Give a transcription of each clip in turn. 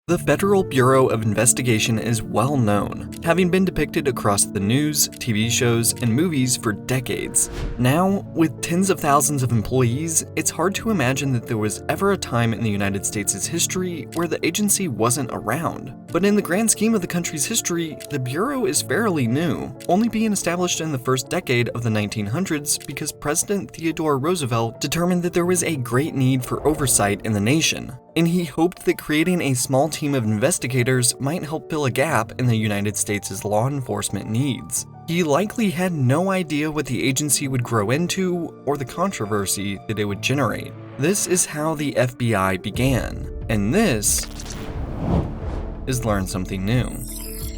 The Federal Bureau of Investigation is well known, having been depicted across the news, TV shows, and movies for decades. Now, with tens of thousands of employees, it's hard to imagine that there was ever a time in the United States' history where the agency wasn't around. But in the grand scheme of the country's history, the Bureau is fairly new, only being established in the first decade of the 1900s because President Theodore Roosevelt determined that there was a great need for oversight in the nation, and he hoped that creating a small team of investigators might help fill a gap in the United States' law enforcement needs. He likely had no idea what the agency would grow into or the controversy that it would generate. This is how the FBI began, and this is Learn Something New.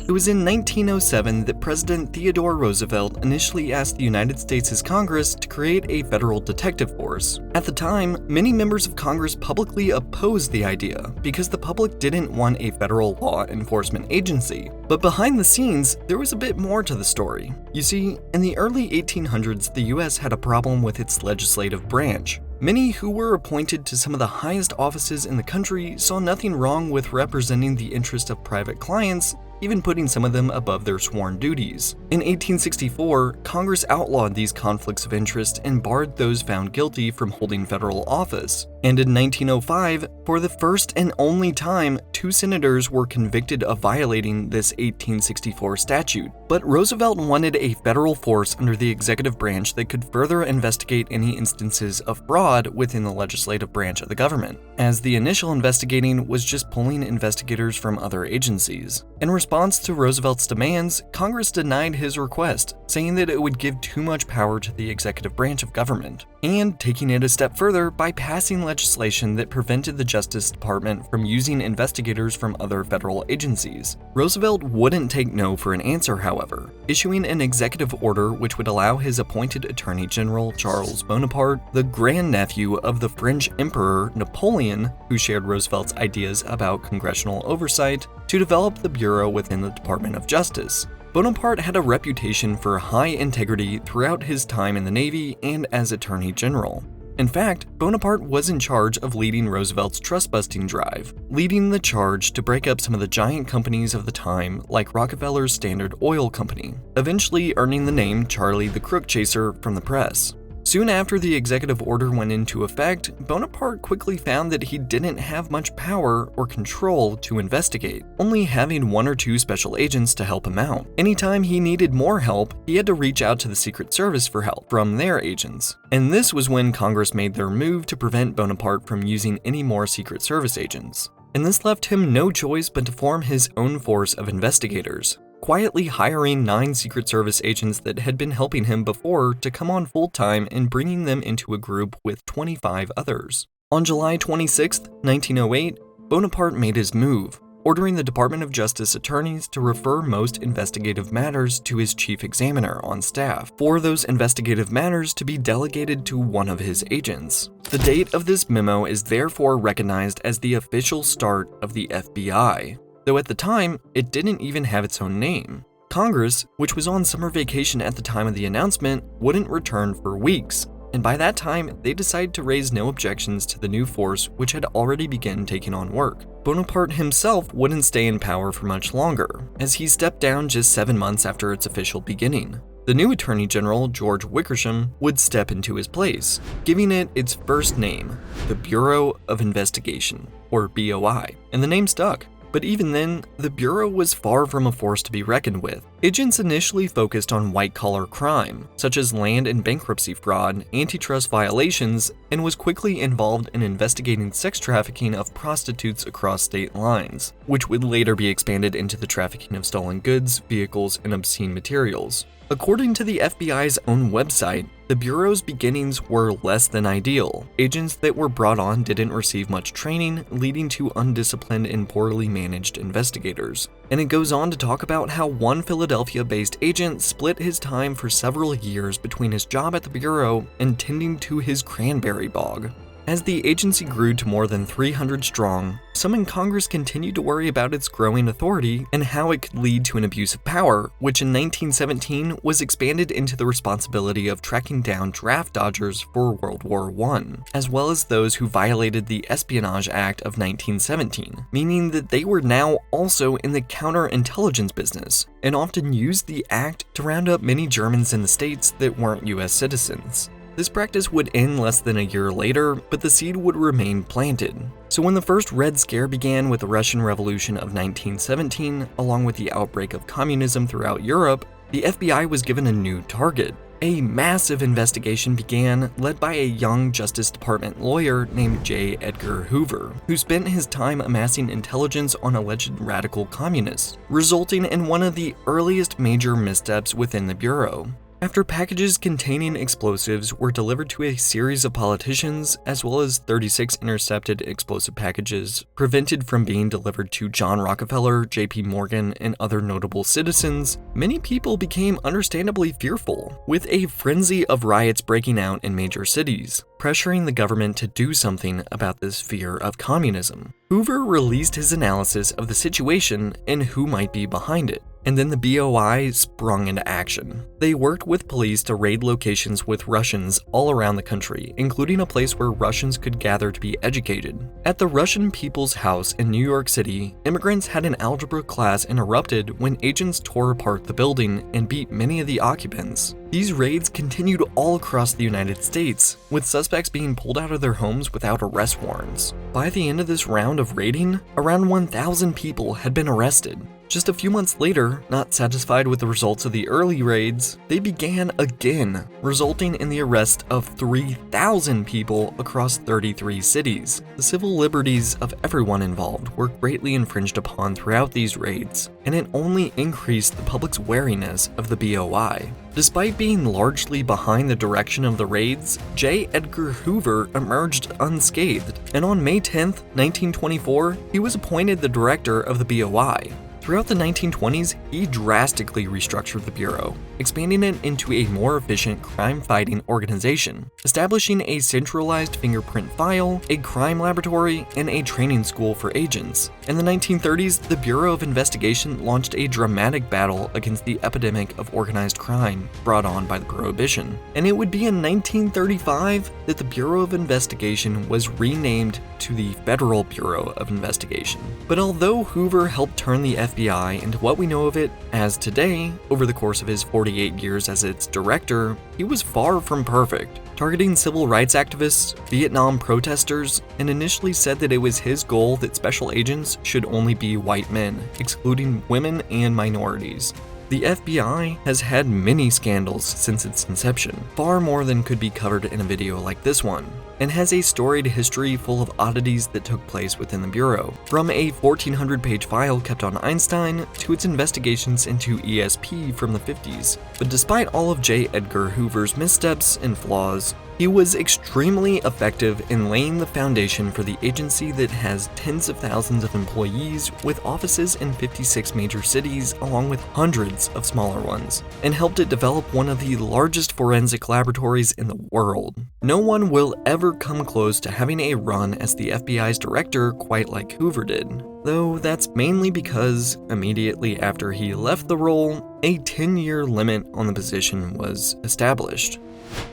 It was in 1907 that President Theodore Roosevelt initially asked the United States' Congress to create a federal detective force. At the time, many members of Congress publicly opposed the idea because the public didn't want a federal law enforcement agency. But behind the scenes, there was a bit more to the story. You see, in the early 1800s, the US had a problem with its legislative branch. Many who were appointed to some of the highest offices in the country saw nothing wrong with representing the interest of private clients, even putting some of them above their sworn duties. In 1864, Congress outlawed these conflicts of interest and barred those found guilty from holding federal office. And in 1905, for the first and only time, 2 senators were convicted of violating this 1864 statute. But Roosevelt wanted a federal force under the executive branch that could further investigate any instances of fraud within the legislative branch of the government, as the initial investigating was just pulling investigators from other agencies. In response to Roosevelt's demands, Congress denied his request, saying that it would give too much power to the executive branch of government, and taking it a step further by passing legislation that prevented the Justice Department from using investigators from other federal agencies. Roosevelt wouldn't take no for an answer, however, issuing an executive order which would allow his appointed Attorney General Charles Bonaparte, the grandnephew of the French Emperor Napoleon, who shared Roosevelt's ideas about congressional oversight, to develop the Bureau within the Department of Justice. Bonaparte had a reputation for high integrity throughout his time in the Navy and as Attorney General. In fact, Bonaparte was in charge of leading Roosevelt's trust-busting drive, leading the charge to break up some of the giant companies of the time like Rockefeller's Standard Oil Company, eventually earning the name Charlie the Crook Chaser from the press. Soon after the executive order went into effect, Bonaparte quickly found that he didn't have much power or control to investigate, only having 1 or 2 special agents to help him out. Anytime he needed more help, he had to reach out to the Secret Service for help from their agents. And this was when Congress made their move to prevent Bonaparte from using any more Secret Service agents. And this left him no choice but to form his own force of investigators, quietly hiring 9 Secret Service agents that had been helping him before to come on full-time and bringing them into a group with 25 others. On July 26, 1908, Bonaparte made his move, ordering the Department of Justice attorneys to refer most investigative matters to his chief examiner on staff, for those investigative matters to be delegated to one of his agents. The date of this memo is therefore recognized as the official start of the FBI. Though at the time, it didn't even have its own name. Congress, which was on summer vacation at the time of the announcement, wouldn't return for weeks, and by that time, they decided to raise no objections to the new force which had already begun taking on work. Bonaparte himself wouldn't stay in power for much longer, as he stepped down just 7 months after its official beginning. The new Attorney General, George Wickersham, would step into his place, giving it its first name, the Bureau of Investigation, or BOI, and the name stuck. But even then, the Bureau was far from a force to be reckoned with. Agents initially focused on white-collar crime, such as land and bankruptcy fraud, antitrust violations, and was quickly involved in investigating sex trafficking of prostitutes across state lines, which would later be expanded into the trafficking of stolen goods, vehicles, and obscene materials. According to the FBI's own website, the Bureau's beginnings were less than ideal. Agents that were brought on didn't receive much training, leading to undisciplined and poorly managed investigators. And it goes on to talk about how one Philadelphia-based agent split his time for several years between his job at the Bureau and tending to his cranberry bog. As the agency grew to more than 300 strong, some in Congress continued to worry about its growing authority and how it could lead to an abuse of power, which in 1917 was expanded into the responsibility of tracking down draft dodgers for World War I, as well as those who violated the Espionage Act of 1917, meaning that they were now also in the counterintelligence business, and often used the act to round up many Germans in the States that weren't US citizens. This practice would end less than a year later, but the seed would remain planted. So when the first Red Scare began with the Russian Revolution of 1917, along with the outbreak of communism throughout Europe, the FBI was given a new target. A massive investigation began, led by a young Justice Department lawyer named J. Edgar Hoover, who spent his time amassing intelligence on alleged radical communists, resulting in one of the earliest major missteps within the Bureau. After packages containing explosives were delivered to a series of politicians, as well as 36 intercepted explosive packages prevented from being delivered to John Rockefeller, J.P. Morgan, and other notable citizens, many people became understandably fearful, with a frenzy of riots breaking out in major cities, pressuring the government to do something about this fear of communism. Hoover released his analysis of the situation and who might be behind it. And then the BOI sprung into action. They worked with police to raid locations with Russians all around the country, including a place where Russians could gather to be educated. At the Russian People's House in New York City, immigrants had an algebra class interrupted when agents tore apart the building and beat many of the occupants. These raids continued all across the United States, with suspects being pulled out of their homes without arrest warrants. By the end of this round of raiding, around 1,000 people had been arrested. Just a few months later, not satisfied with the results of the early raids, they began again, resulting in the arrest of 3,000 people across 33 cities. The civil liberties of everyone involved were greatly infringed upon throughout these raids, and it only increased the public's wariness of the BOI. Despite being largely behind the direction of the raids, J. Edgar Hoover emerged unscathed, and on May 10, 1924, he was appointed the director of the BOI. Throughout the 1920s, he drastically restructured the Bureau, expanding it into a more efficient crime-fighting organization, establishing a centralized fingerprint file, a crime laboratory, and a training school for agents. In the 1930s, the Bureau of Investigation launched a dramatic battle against the epidemic of organized crime brought on by the Prohibition, and it would be in 1935 that the Bureau of Investigation was renamed to the Federal Bureau of Investigation. But although Hoover helped turn the FBI into what we know of it as today, over the course of his 48 years as its director, he was far from perfect, targeting civil rights activists, Vietnam protesters, and initially said that it was his goal that special agents should only be white men, excluding women and minorities. The FBI has had many scandals since its inception, far more than could be covered in a video like this one, and has a storied history full of oddities that took place within the Bureau, from a 1,400-page file kept on Einstein to its investigations into ESP from the 50s. But despite all of J. Edgar Hoover's missteps and flaws, he was extremely effective in laying the foundation for the agency that has tens of thousands of employees with offices in 56 major cities along with hundreds of smaller ones, and helped it develop one of the largest forensic laboratories in the world. No one will ever come close to having a run as the FBI's director quite like Hoover did, though that's mainly because immediately after he left the role, a 10-year limit on the position was established.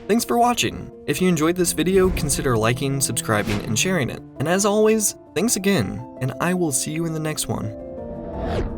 Thanks for watching. If you enjoyed this video, consider liking, subscribing, and sharing it. And as always, thanks again, and I will see you in the next one.